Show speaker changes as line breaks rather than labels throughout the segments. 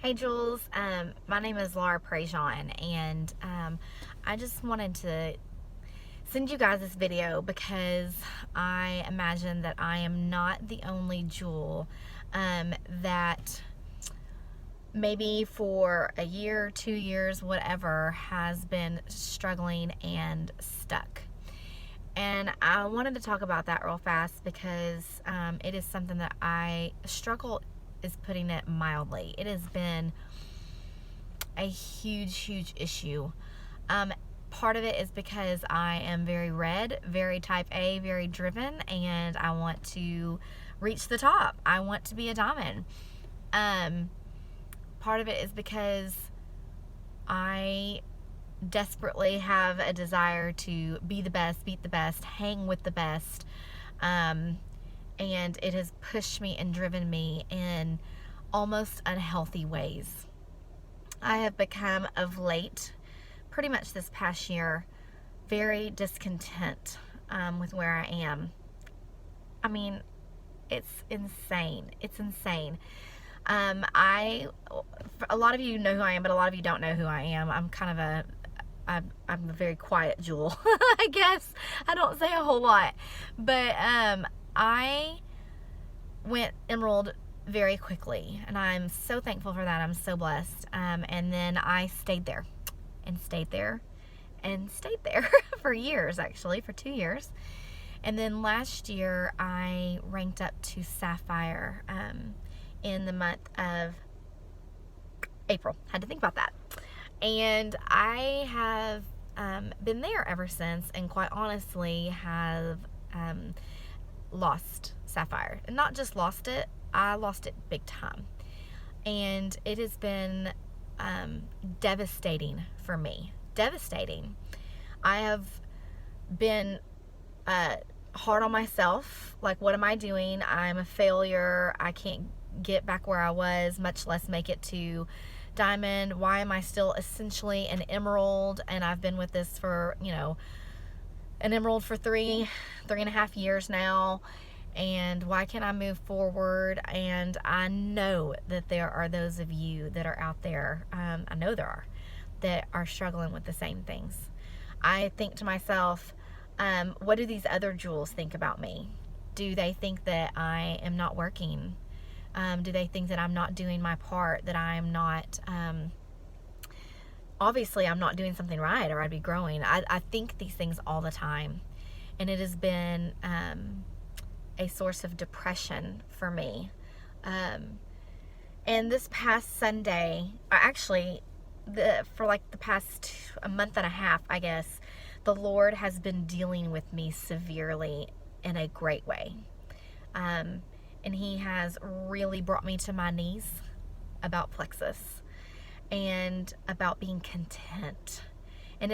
Hey Jules, my name is Laura Prejean, and I just wanted to send you guys this video because I imagine that I am not the only Jewel that maybe for a year, 2 years, whatever, has been struggling and stuck. And I wanted to talk about that real fast because it is something that I struggle, is putting it mildly. It has been a huge issue. Part of it is because I am very red, very type A, very driven, and I want to reach the top. I want to be a diamond. Part of it is because I desperately have a desire to be the best, beat the best, hang with the best. And it has pushed me and driven me in almost unhealthy ways. I have become of late, pretty much this past year, very discontent with where I am. I mean, it's insane. It's insane. A lot of you know who I am, but a lot of you don't know who I am. I'm a very quiet Jewel, I guess. I don't say a whole lot, but I went emerald very quickly, and I'm so thankful for that. I'm so blessed. And then I stayed there and stayed there and stayed there for years, actually, for 2 years. And then last year I ranked up to sapphire in the month of April. Had to think about that. And I have been there ever since, and quite honestly have lost sapphire. And not just lost it, I lost it big time. And it has been devastating for me. Devastating. I have been hard on myself. Like, what am I doing? I'm a failure. I can't get back where I was, much less make it to diamond. Why am I still essentially an emerald? And I've been with this for, an emerald for three and a half years now. And why can't I move forward? And I know that there are those of you that are out there, I know there are, that are struggling with the same things. I think to myself, what do these other jewels think about me? Do they think that I am not working? Do they think that I'm not doing my part, that I'm not, obviously I'm not doing something right, or I'd be growing. I think these things all the time. And it has been a source of depression for me. And this past Sunday, actually, for like the past a month and a half, I guess, the Lord has been dealing with me severely in a great way. And He has really brought me to my knees about plexus and about being content. And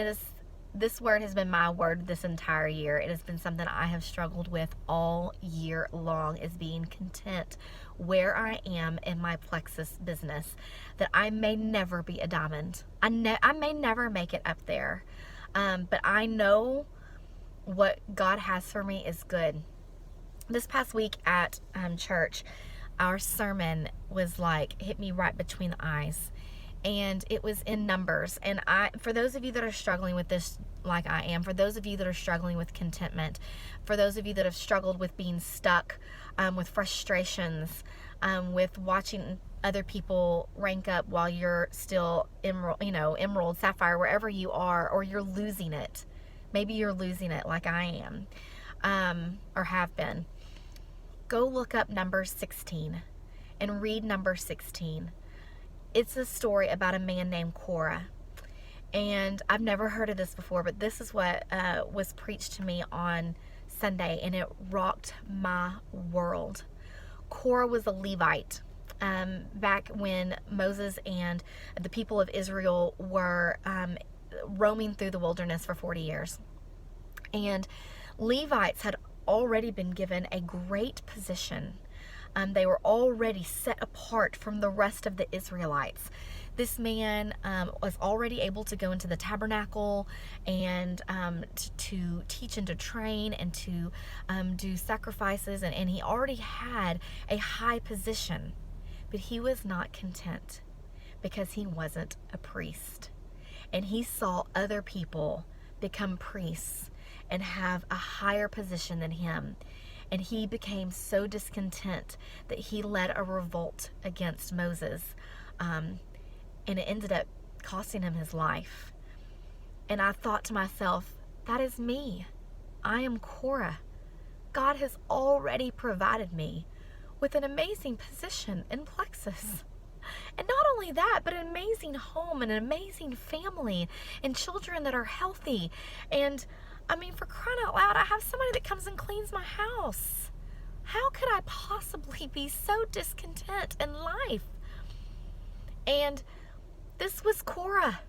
this word has been my word this entire year. It has been something I have struggled with all year long, is being content where I am in my plexus business, that I may never be a diamond. I may never make it up there. But I know what God has for me is good. This past week at church, our sermon was like, hit me right between the eyes. And it was in Numbers. And for those of you that are struggling with this like I am, for those of you that are struggling with contentment, for those of you that have struggled with being stuck, with frustrations, with watching other people rank up while you're still emerald, sapphire, wherever you are, or you're losing it. Maybe you're losing it like I am, or have been. Go look up Numbers 16 and read Numbers 16. It's a story about a man named Korah. And I've never heard of this before, but this is what was preached to me on Sunday, and it rocked my world. Korah was a Levite back when Moses and the people of Israel were roaming through the wilderness for 40 years. And Levites had already been given a great position. They were already set apart from the rest of the Israelites. This man was already able to go into the tabernacle and to teach and to train and to do sacrifices, and he already had a high position, but he was not content. because he wasn't a priest. And he saw other people become priests and have a higher position than him. And he became so discontent that he led a revolt against Moses. And it ended up costing him his life. And I thought to myself, that is me. I am Korah. God has already provided me with an amazing position in Plexus. And not only that, but an amazing home and an amazing family and children that are healthy. And I mean, for crying out loud, I have somebody that comes and cleans my house. How could I possibly be so discontent in life? And this was Korah.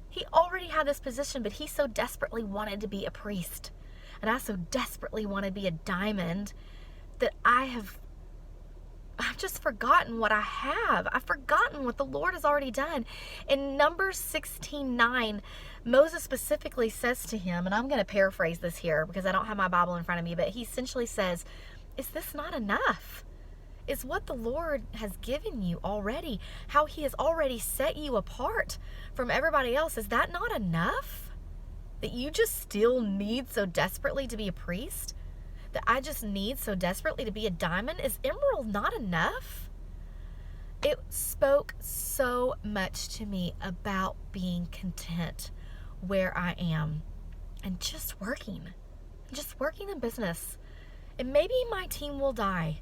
He already had this position, but he so desperately wanted to be a priest. And I so desperately want to be a diamond that I've just forgotten what I have. I've forgotten what the Lord has already done. In Numbers 16:9, Moses specifically says to him, and I'm going to paraphrase this here because I don't have my Bible in front of me, but he essentially says, is this not enough? Is what the Lord has given you already, how he has already set you apart from everybody else, is that not enough? That you just still need so desperately to be a priest? That I just need so desperately to be a diamond? Is emerald not enough? It spoke so much to me about being content where I am and just working in business. And maybe my team will die.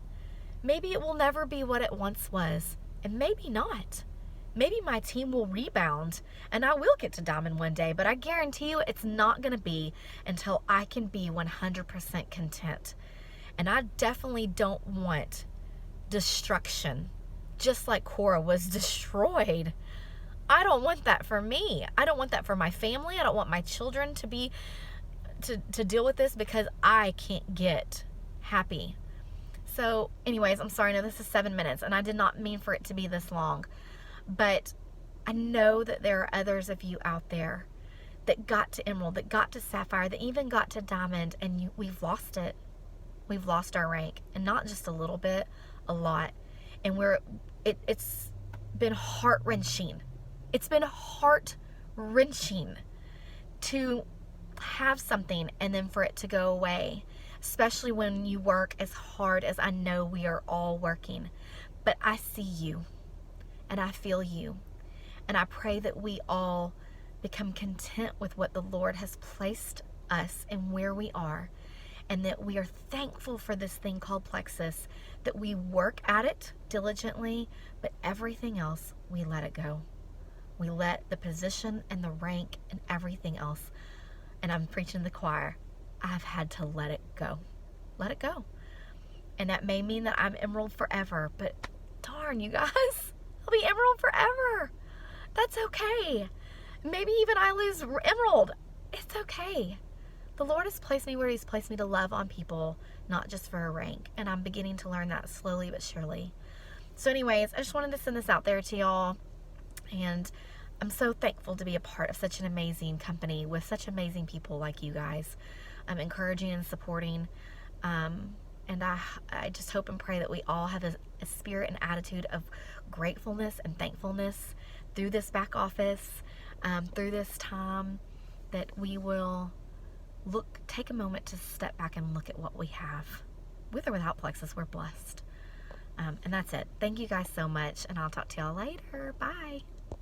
Maybe it will never be what it once was, and maybe not. Maybe my team will rebound and I will get to diamond one day, but I guarantee you it's not going to be until I can be 100% content. And I definitely don't want destruction, just like Korah was destroyed. I don't want that for me. I don't want that for my family. I don't want my children to deal with this because I can't get happy. So anyways, I'm sorry, no, this is 7 minutes and I did not mean for it to be this long. But I know that there are others of you out there that got to emerald, that got to sapphire, that even got to diamond, and we've lost it. We've lost our rank, and not just a little bit, a lot. And it's been heart-wrenching. It's been heart-wrenching to have something and then for it to go away, especially when you work as hard as I know we are all working. But I see you. And I feel you. And I pray that we all become content with what the Lord has placed us and where we are. And that we are thankful for this thing called Plexus. That we work at it diligently, but everything else, we let it go. We let the position and the rank and everything else. And I'm preaching to the choir. I've had to let it go. Let it go. And that may mean that I'm emerald forever. But darn, you guys. I'll be emerald forever. That's okay. Maybe even I lose emerald. It's okay. The Lord has placed me where he's placed me to love on people, not just for a rank. And I'm beginning to learn that slowly but surely. So anyways, I just wanted to send this out there to y'all. And I'm so thankful to be a part of such an amazing company with such amazing people like you guys. I'm encouraging and supporting. And I just hope and pray that we all have a spirit and attitude of gratefulness and thankfulness through this back office, through this time, that we will take a moment to step back and look at what we have. With or without Plexus, we're blessed. And that's it. Thank you guys so much, and I'll talk to y'all later. Bye.